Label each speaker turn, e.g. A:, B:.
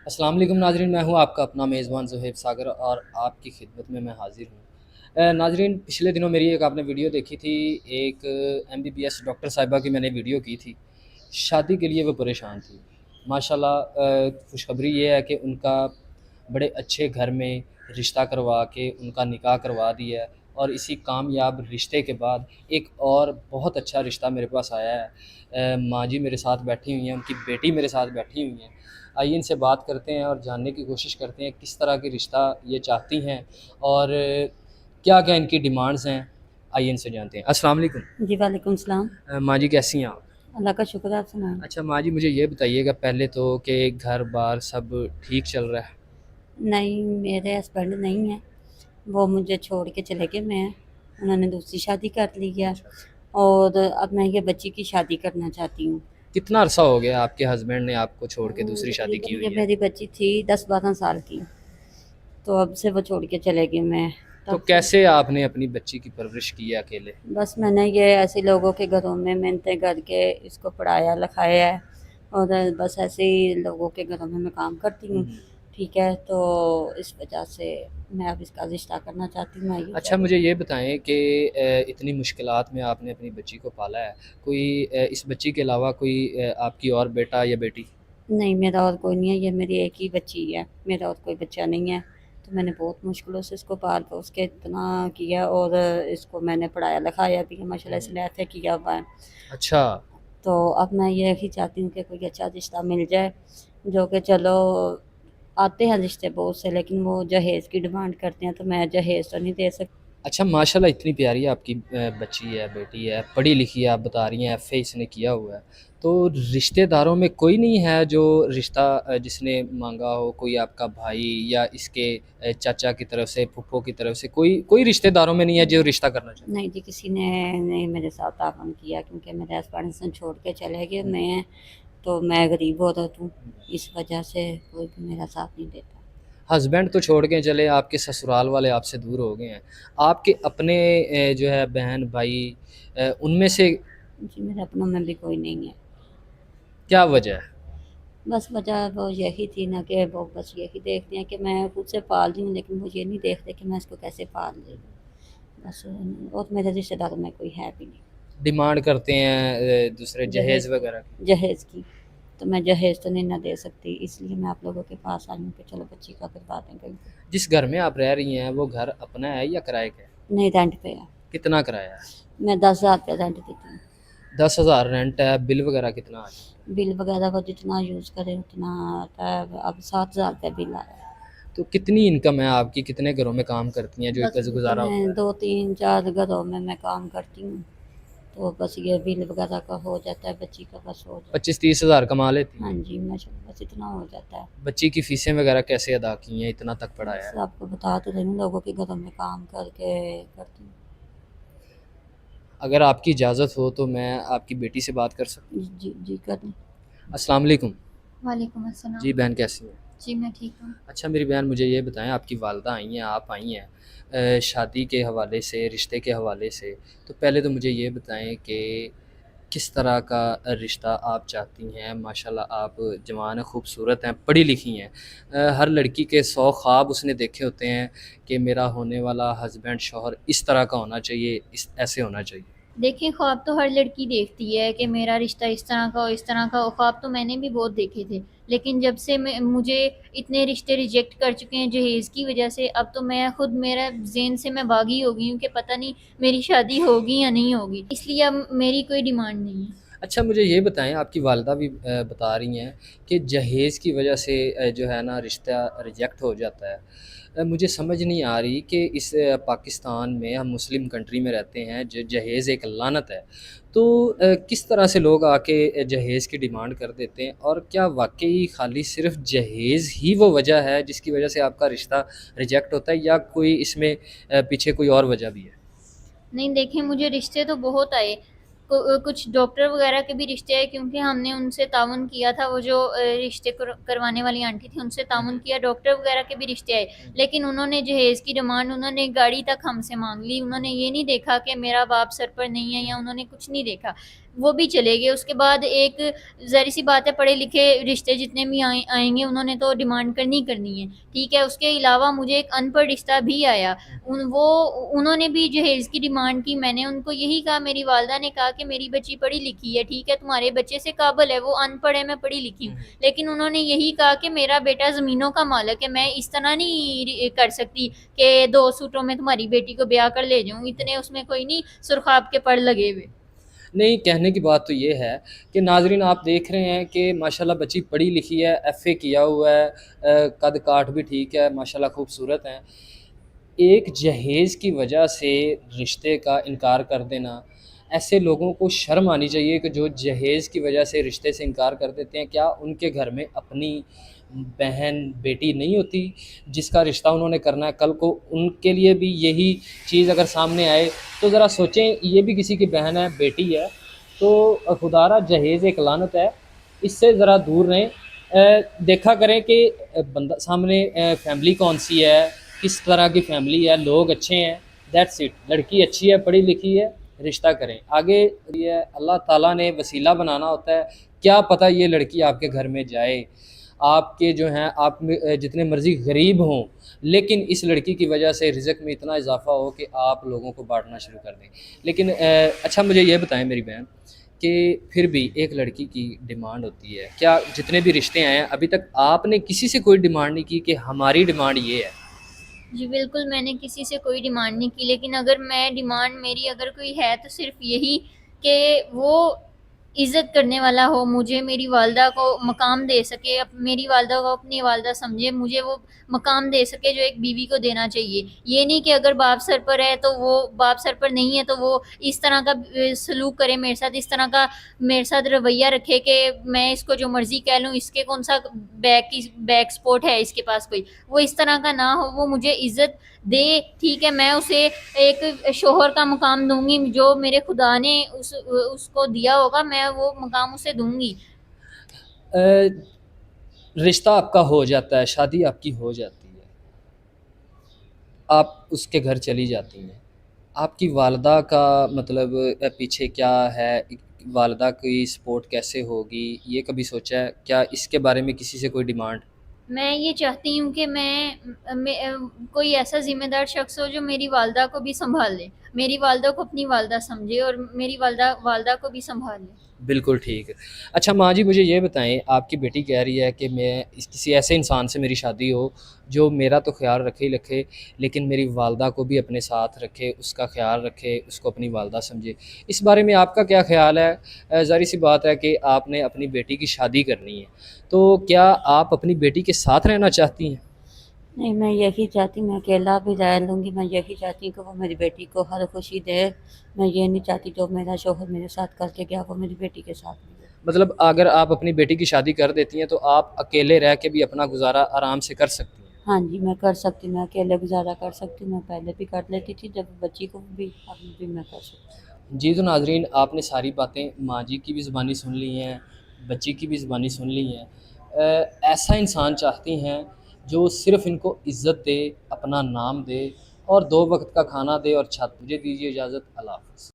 A: अस्सलाम वालेकुम नाजरीन, मैं हूं आपका अपना मेज़बान ज़ुहैब सागर और आपकी खिदमत में मैं हाज़िर हूं। नाजरीन, पिछले दिनों मेरी एक आपने वीडियो देखी थी। एक एमबीबीएस डॉक्टर साहिबा की मैंने वीडियो की थी। शादी के लिए वो परेशान थी। माशाल्लाह, खुशखबरी ये है कि उनका बड़े अच्छे घर में रिश्ता करवा के उनका निकाह करवा दिया है, और इसी कामयाब रिश्ते के बाद एक और बहुत अच्छा रिश्ता मेरे पास आया है। माँ जी मेरे साथ बैठी हुई हैं, उनकी बेटी मेरे साथ बैठी हुई हैं। आइए इनसे बात करते हैं और जानने की कोशिश करते हैं किस तरह की रिश्ता ये चाहती हैं और क्या क्या इनकी डिमांड्स हैं। आइए इनसे जानते हैं। अस्सलाम वालेकुम।
B: जी, वालेकुम सलाम।
A: माँ जी, कैसी हैं आप?
B: अल्लाह का शुक्र है, आप सुनाएँ?
A: अच्छा माँ जी, मुझे ये बताइएगा पहले तो कि घर बार सब ठीक चल रहा है?
B: नहीं, मेरे हस्बैंड नहीं हैं, वो मुझे छोड़ के चले गए। उन्होंने दूसरी शादी कर ली है
A: अच्छा अच्छा।
B: और अब मैं ये बच्ची की शादी करना चाहती हूँ।
A: कितना अरसा हो गया आपके हस्बैंड ने आपको छोड़ के दूसरी शादी की
B: तकरीबन
A: हुई
B: ये
A: है?
B: मेरी बच्ची थी 10-12 साल की, तो अब से वो छोड़ के चले गए। मैं
A: तो
B: तब से
A: कैसे आपने अपनी बच्ची की परवरिश की है अकेले?
B: बस मैंने ये ऐसे लोगों के घरों में मिन्नतें करके इसको पढ़ाया लिखाया है, और बस ऐसे ही लोगों के घरों में मैं काम करती हूँ।
A: हम्म।
B: ठीक है, तो इस वजह से मैं अब इसका रिश्ता करना चाहती हूँ, मैं ये
A: अच्छा
B: चाहती
A: मुझे
B: हूँ।
A: ये बताएं कि इतनी मुश्किलात में आपने अपनी बच्ची को पाला है। कोई इस बच्ची के अलावा कोई आपकी और बेटा या बेटी?
B: नहीं, मेरा और कोई नहीं है, ये मेरी एक ही बच्ची है, मेरा और कोई बच्चा नहीं है। तो मैंने बहुत मुश्किलों से इसको पाल-पोस के इतना किया, और इसको मैंने पढ़ाया लिखाया भी है, माशाल्लाह
A: हम्म।
B: इसने ऐसे किया हुआ है।
A: अच्छा।
B: तो अब मैं ये ही चाहती हूँ कि कोई अच्छा रिश्ता मिल जाए, जो कि चलो आते हैं रिश्ते बहुत से, लेकिन वो जहेज़ की डिमांड करते हैं, तो मैं जहेज़ तो नहीं दे सकती।
A: अच्छा माशाल्लाह, इतनी प्यारी आपकी बच्ची है, बेटी है, पढ़ी लिखी है, आप बता रही हैं एफए इसने किया हुआ है। तो रिश्तेदारों में कोई नहीं है जो रिश्ता जिसने मांगा हो? कोई आपका भाई या इसके चाचा की तरफ से, फूफो की तरफ से, कोई कोई रिश्तेदारों में नहीं है जो रिश्ता करना चाहता?
B: नहीं जी, किसी ने नहीं मेरे साथ ताउन किया, क्योंकि मेरे हस्बैंड से छोड़ के चले गए। मैं गरीब औरत हूँ, इस वजह से कोई भी मेरा साथ नहीं देता।
A: हस्बैंड तो छोड़ के चले, आपके ससुराल वाले आपसे दूर हो गए हैं। आपके अपने जो है बहन भाई, उनमें से
B: जी, मेरे अपनों में भी कोई नहीं है।
A: क्या वजह है?
B: बस वजह वो यही थी ना, कि वो बस यही देखते हैं कि मैं खुद से पाल रही हूँ, लेकिन वो ये नहीं देखते कि मैं इसको कैसे पाल रही हूँ। बस, और मेरे रिश्तेदारों में कोई है भी नहीं।
A: डिमांड करते हैं दूसरे
B: जहेज
A: जहेज़ वगैरह की?
B: जहेज़ की, तो मैं जहेज़ तो नहीं ना दे सकती, इसलिए मैं आप लोगों के पास आई हूँ कि चलो बच्ची का करवा दें कहीं पे।
A: जिस घर में आप रह रही हैं वो घर अपना है या किराए का है?
B: नहीं, रेंट पे है।
A: कितना किराया है?
B: मैं 10,000 रुपये रेंट देती हूँ।
A: 10,000 रेंट है। बिल वगैरह कितना आ जाता है?
B: बिल वगैरह का जितना यूज़ करें उतना आता है। अब 7,000 रुपये बिल आया है।
A: तो कितनी इनकम है आपकी? कितने घरों में काम करती हैं जो
B: बस
A: इतना गुजारा
B: जितने
A: होता है?
B: 2-3-4 घरों में मैं काम करती हूँ, तो बस ये बिल वगैरह का हो जाता है, बच्ची का बस हो जाता
A: 25-30 हज़ार कमा लेती
B: है।
A: हैं?
B: हाँ जी, माशाल्लाह बस इतना हो जाता है।
A: बच्ची की फ़ीसें वगैरह कैसे अदा की हैं, इतना तक पढ़ाया
B: बस
A: है?
B: आपको बता तो रही हूँ, लोगों के घरों में काम करके करती हूँ।
A: अगर आपकी इजाज़त हो तो मैं आपकी बेटी से बात कर सकता
B: जी, जी, जी कर लें।
A: हूँ? अस्सलाम वालेकुम।
C: वालेकुम अस्सलाम।
A: जी बहन, कैसी हैं?
C: जी, मैं ठीक हूँ।
A: अच्छा मेरी बहन, मुझे ये बताएं, आपकी वालदा आई हैं, आप आई हैं शादी के हवाले से, रिश्ते के हवाले से। तो पहले तो मुझे ये बताएं कि किस तरह का रिश्ता आप चाहती हैं? माशाल्लाह आप जवान हैं, खूबसूरत हैं, पढ़ी लिखी हैं। हर लड़की के 100 ख्वाब उसने देखे होते हैं कि मेरा होने वाला हस्बैंड, शौहर इस तरह का होना चाहिए, इस ऐसे होना चाहिए।
C: देखें, ख्वाब तो हर लड़की देखती है कि मेरा रिश्ता इस तरह का हो, इस तरह का हो। ख्वाब तो मैंने भी बहुत देखे थे, लेकिन जब से मुझे इतने रिश्ते रिजेक्ट कर चुके हैं जहेज़ की वजह से, अब तो मैं खुद, मेरा ज़हन से मैं बागी हो गई हूँ कि पता नहीं मेरी शादी होगी या नहीं होगी। इसलिए अब मेरी कोई डिमांड नहीं है।
A: अच्छा मुझे ये बताएं, आपकी वालदा भी बता रही हैं कि जहेज़ की वजह से जो है ना रिश्ता रिजेक्ट हो जाता है। मुझे समझ नहीं आ रही कि इस पाकिस्तान में, हम मुस्लिम कंट्री में रहते हैं, जहेज़ एक लानत है। तो किस तरह से लोग आके जहेज़ की डिमांड कर देते हैं, और क्या वाक़ई खाली सिर्फ़ जहेज़ ही वो वजह है जिसकी वजह से आपका रिश्ता रिजेक्ट होता है, या कोई इसमें पीछे कोई और वजह भी है?
C: नहीं, देखें, मुझे रिश्ते तो बहुत आए, کچھ ڈاکٹر وغیرہ کے بھی رشتے ہیں، کیونکہ ہم نے ان سے تعاون کیا تھا، وہ جو رشتے کروانے والی آنٹی تھی ان سے تعاون کیا، ڈاکٹر وغیرہ کے بھی رشتے آئے، لیکن انہوں نے جہیز کی ڈیمانڈ انہوں نے گاڑی تک ہم سے مانگ لی، انہوں نے یہ نہیں دیکھا کہ میرا باپ سر پر نہیں ہے، یا انہوں نے کچھ نہیں دیکھا، وہ بھی چلے گئے۔ اس کے بعد ایک ظاہر سی بات ہے، پڑھے لکھے رشتے جتنے بھی آئیں گے انہوں نے تو ڈیمانڈ کرنی ہے، ٹھیک ہے۔ اس کے علاوہ مجھے ایک ان پڑھ رشتہ بھی آیا، انہوں نے بھی جہیز کی ڈیمانڈ کی، میں نے ان کو یہی کہا، میری والدہ نے کہا کہ میری بچی پڑھی لکھی ہے، ٹھیک ہے، تمہارے بچے سے قابل ہے، وہ ان پڑھ ہے، میں پڑھی لکھی ہوں، لیکن انہوں نے یہی کہا کہ میرا بیٹا زمینوں کا مالک ہے، میں اس طرح نہیں کر سکتی کہ 2 سوٹوں میں تمہاری بیٹی کو بیاہ کر لے جاؤں، اتنے اس میں کوئی نہیں سرخاب کے پڑھ لگے ہوئے۔
A: نہیں، کہنے کی بات تو یہ ہے کہ ناظرین آپ دیکھ رہے ہیں کہ ماشاءاللہ بچی پڑھی لکھی ہے، ایف اے کیا ہوا ہے، قد کاٹ بھی ٹھیک ہے، ماشاءاللہ خوبصورت ہیں، ایک جہیز کی وجہ سے رشتے کا انکار کر دینا، ایسے لوگوں کو شرم آنی چاہیے کہ جو جہیز کی وجہ سے رشتے سے انکار کر دیتے ہیں۔ کیا ان کے گھر میں اپنی بہن بیٹی نہیں ہوتی جس کا رشتہ انہوں نے کرنا ہے؟ کل کو ان کے لیے بھی یہی چیز اگر سامنے آئے تو ذرا سوچیں، یہ بھی کسی کی بہن ہے، بیٹی ہے، تو خدارہ جہیز ایک لعنت ہے، اس سے ذرا دور رہیں۔ دیکھا کریں کہ بندہ سامنے فیملی کون سی ہے، کس طرح کی فیملی ہے، لوگ اچھے ہیں، دیٹس اٹ، لڑکی اچھی ہے، پڑھی لکھی ہے، رشتہ کریں آگے۔ یہ اللہ تعالیٰ نے وسیلہ بنانا ہوتا ہے، کیا پتہ یہ لڑکی آپ کے گھر میں جائے، آپ کے جو ہیں آپ جتنے مرضی غریب ہوں، لیکن اس لڑکی کی وجہ سے رزق میں اتنا اضافہ ہو کہ آپ لوگوں کو بانٹنا شروع کر دیں۔ لیکن اچھا مجھے یہ بتائیں میری بہن کہ پھر بھی ایک لڑکی کی ڈیمانڈ ہوتی ہے، کیا جتنے بھی رشتے آئے ہیں ابھی تک آپ نے کسی سے کوئی ڈیمانڈ نہیں کی کہ ہماری ڈیمانڈ یہ ہے؟
C: جی بالکل، میں نے کسی سے کوئی ڈیمانڈ نہیں کی، لیکن اگر میں ڈیمانڈ میری اگر کوئی ہے تو صرف یہی کہ وہ عزت کرنے والا ہو، مجھے میری والدہ کو مقام دے سکے، میری والدہ کو اپنی والدہ سمجھے، مجھے وہ مقام دے سکے جو ایک بیوی کو دینا چاہیے۔ یہ نہیں کہ اگر باپ سر پر ہے تو وہ باپ سر پر نہیں ہے تو وہ اس طرح کا سلوک کرے میرے ساتھ، اس طرح کا میرے ساتھ رویہ رکھے کہ میں اس کو جو مرضی کہہ لوں، اس کے کون سا بیک سپورٹ ہے اس کے پاس کوئی، وہ اس طرح کا نہ ہو، وہ مجھے عزت دے، ٹھیک ہے، میں اسے ایک شوہر کا مقام دوں گی، جو میرے خدا نے اس کو دیا ہوگا میں وہ مقام اسے دوں گی۔
A: رشتہ آپ کا ہو جاتا ہے، شادی آپ کی ہو جاتی ہے، آپ اس کے گھر چلی جاتی ہیں، آپ کی والدہ کا مطلب پیچھے کیا ہے، والدہ کی سپورٹ کیسے ہوگی، یہ کبھی سوچا ہے کیا اس کے بارے میں کسی سے کوئی ڈیمانڈ؟
C: میں یہ چاہتی ہوں کہ کوئی ایسا ذمہ دار شخص ہو جو میری والدہ کو بھی سنبھال لے، میری والدہ کو اپنی والدہ سمجھے اور میری والدہ کو بھی سنبھال لے۔
A: بالکل ٹھیک ہے۔ اچھا ماں جی مجھے یہ بتائیں، آپ کی بیٹی کہہ رہی ہے کہ میں کسی ایسے انسان سے میری شادی ہو جو میرا تو خیال رکھے ہی رکھے لیکن میری والدہ کو بھی اپنے ساتھ رکھے، اس کا خیال رکھے، اس کو اپنی والدہ سمجھے، اس بارے میں آپ کا کیا خیال ہے؟ ظاہر سی بات ہے کہ آپ نے اپنی بیٹی کی شادی کرنی ہے، تو کیا آپ اپنی بیٹی کے ساتھ رہنا چاہتی ہیں؟
B: نہیں، میں یہی چاہتی ہوں، میں اکیلا بھی رہ لوں گی، میں یہی چاہتی ہوں کہ وہ میری بیٹی کو ہر خوشی دے، میں یہ نہیں چاہتی جو میرا شوہر میرے ساتھ کر کے گیا وہ میری بیٹی کے ساتھ بھی دے۔
A: مطلب اگر آپ اپنی بیٹی کی شادی کر دیتی ہیں تو آپ اکیلے رہ کے بھی اپنا گزارا آرام سے کر سکتی ہیں؟
B: ہاں جی، میں کر سکتی ہوں، میں اکیلے گزارا کر سکتی ہوں، میں پہلے بھی کر لیتی تھی جب بچی کو بھی، اب بھی میں کر سکتی ہوں۔
A: جی تو ناظرین آپ نے ساری باتیں ماں جی کی بھی زبانی سن لی ہیں، بچی کی بھی زبانی سن لی ہیں۔ ایسا انسان چاہتی ہیں جو صرف ان کو عزت دے، اپنا نام دے اور 2 وقت کا کھانا دے اور چھت۔ مجھے دیجیے اجازت، اللہ حافظ۔